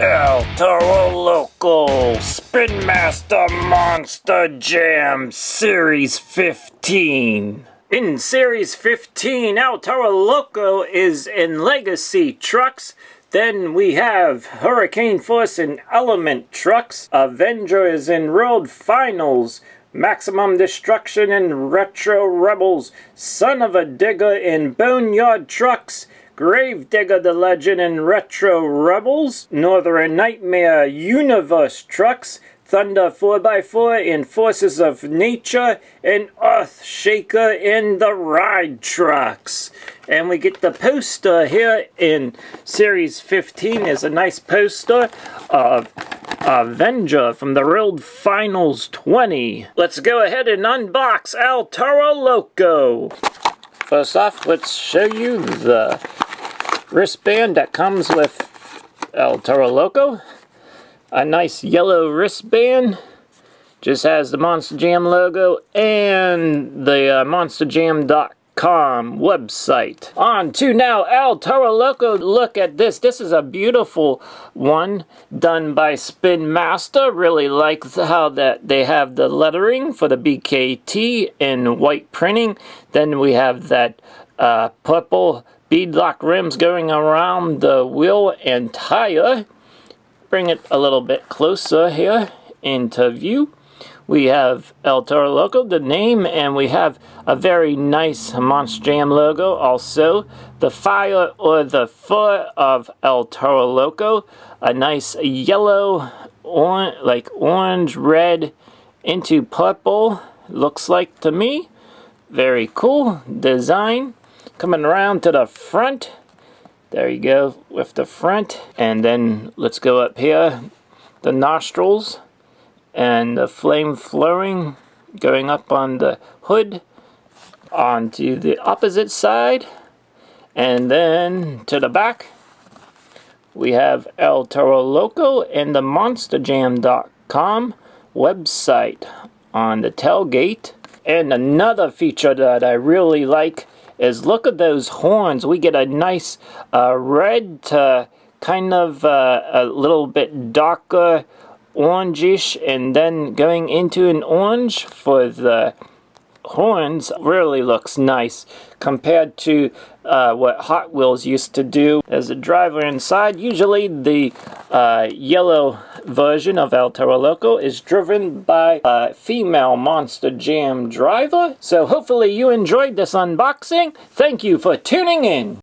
El Toro Loco Spin Master Monster Jam Series 15. In Series 15, El Toro Loco is in Legacy trucks. Then we have Hurricane Force and Element trucks. Avenger is in World Finals. Maximum Destruction and Retro Rebels. Son of a Digger in Boneyard trucks. Gravedigger the Legend and Retro Rebels, Northern Nightmare Universe trucks, Thunder 4x4 in Forces of Nature, and Earth Shaker in the Ride trucks. And we get the poster here in Series 15 is a nice poster of Avenger from the World Finals 20. Let's go ahead and unbox El Toro Loco. First off, let's show you the wristband that comes with El Toro Loco. A nice yellow wristband. Just has the Monster Jam logo and the MonsterJam.com website. On to now El Toro Loco. Look at this. This is a beautiful one done by Spin Master. Really like how that they have the lettering for the BKT in white printing. Then we have that purple beadlock rims going around the wheel and tire. Bring it a little bit closer here into view. We have El Toro Loco, the name, and we have a very nice Monster Jam logo. Also, the fire or the fur of El Toro Loco. A nice yellow, orange, red into purple. Looks like to me. Very cool design. Coming around to the front. There you go with the front. And then let's go up here. The nostrils and the flame flowing going up on the hood. Onto the opposite side. And then to the back. We have El Toro Loco and the MonsterJam.com website on the tailgate. And another feature that I really like is look at those horns. We get a nice red to kind of a little bit darker orangish, and then going into an orange for the horns. Really looks nice compared to what Hot Wheels used to do. There's a driver inside. Usually the yellow version of El Toro Loco is driven by a female Monster Jam driver. So hopefully you enjoyed this unboxing. Thank you for tuning in.